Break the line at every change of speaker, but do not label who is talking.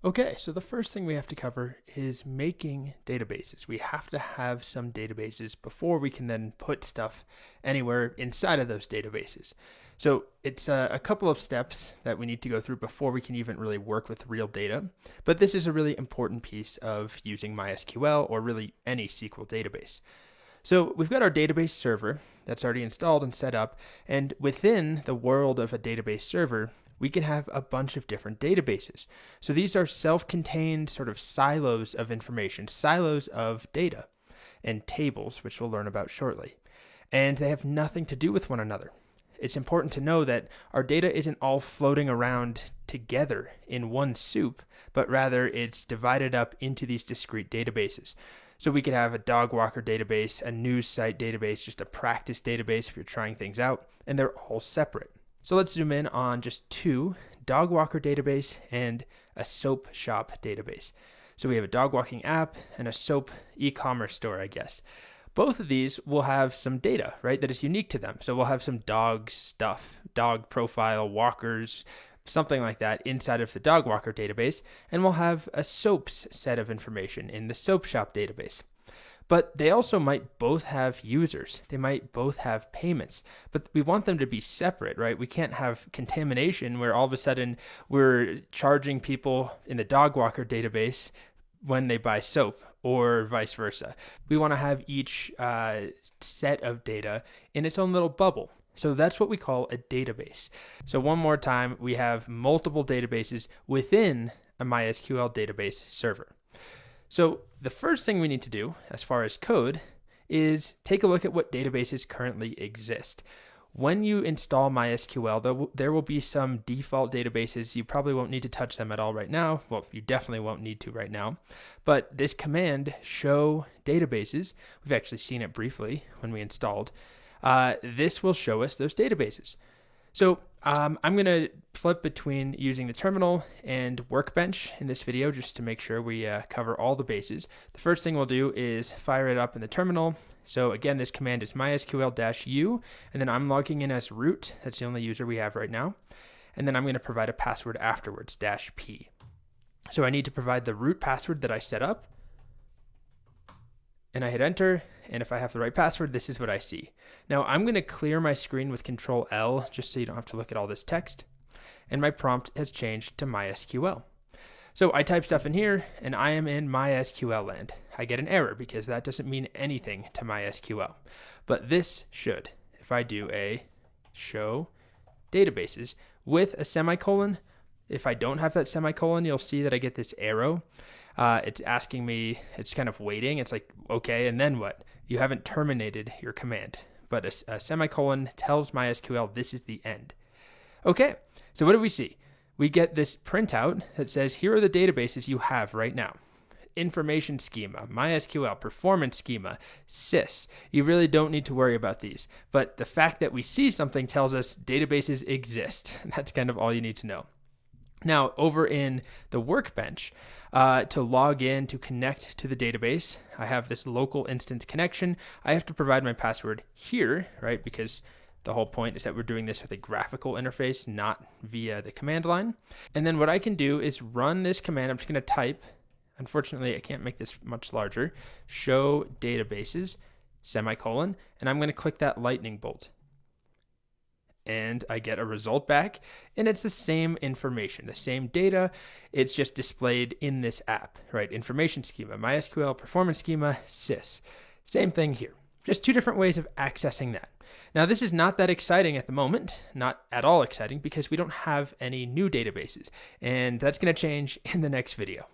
Okay, so the first thing we have to cover is making databases. We have to have some databases before we can then put stuff anywhere inside of those databases. So it's a couple of steps that we need to go through before we can even really work with real data. But this is a really important piece of using MySQL or really any SQL database. So we've got our database server that's already installed and set up, and within the world of a database server, we can have a bunch of different databases. So these are self-contained sort of silos of information, silos of data and tables, which we'll learn about shortly. And they have nothing to do with one another. It's important to know that our data isn't all floating around together in one soup, but rather it's divided up into these discrete databases. So we could have a dog walker database, a news site database, just a practice database if you're trying things out, and they're all separate. So let's zoom in on just two, dog walker database and a soap shop database. So we have a dog walking app and a soap e-commerce store, I guess. Both of these will have some data, right, that is unique to them. So we'll have some dog stuff, dog profile, walkers, something like that inside of the dog walker database, and we'll have a soaps set of information in the soap shop database. But they also might both have users. They might both have payments, but we want them to be separate, right? We can't have contamination where all of a sudden we're charging people in the dog walker database when they buy soap or vice versa. We want to have each set of data in its own little bubble. So that's what we call a database. So one more time, we have multiple databases within a MySQL database server. So the first thing we need to do as far as code is take a look at what databases currently exist. When you install MySQL, there will be some default databases. You probably won't need to touch them at all right now. Well, you definitely won't need to right now. But this command, show databases, we've actually seen it briefly when we installed. This will show us those databases. So I'm going to flip between using the terminal and Workbench in this video just to make sure we cover all the bases. The first thing we'll do is fire it up in the terminal. So again, this command is mysql-u, and then I'm logging in as root. That's the only user we have right now. And then I'm going to provide a password afterwards, -p. So I need to provide the root password that I set up. And I hit enter, and if I have the right password, this is what I see. Now I'm going to clear my screen with Control L just so you don't have to look at all this text. And my prompt has changed to MySQL. So I type stuff in here, and I am in MySQL land. I get an error because that doesn't mean anything to MySQL. But this should. If I do a show databases with a semicolon, if I don't have that semicolon, you'll see that I get this arrow. It's asking me, it's kind of waiting. It's like, okay, and then what? You haven't terminated your command. But a semicolon tells MySQL this is the end. Okay, so what do we see? We get this printout that says, here are the databases you have right now. Information schema, MySQL, performance schema, sys. You really don't need to worry about these. But the fact that we see something tells us databases exist. That's kind of all you need to know. Now, over in the Workbench, to log in, to connect to the database, I have this local instance connection. I have to provide my password here, right? Because the whole point is that we're doing this with a graphical interface, not via the command line. And then what I can do is run this command. I'm just going to type, unfortunately, I can't make this much larger, show databases, semicolon, and I'm going to click that lightning bolt. And I get a result back, and it's the same information, the same data. It's just displayed in this app, right? Information schema, MySQL, performance schema, sys. Same thing here. Just two different ways of accessing that. Now, this is not that exciting at the moment, not at all exciting, because we don't have any new databases, and that's going to change in the next video.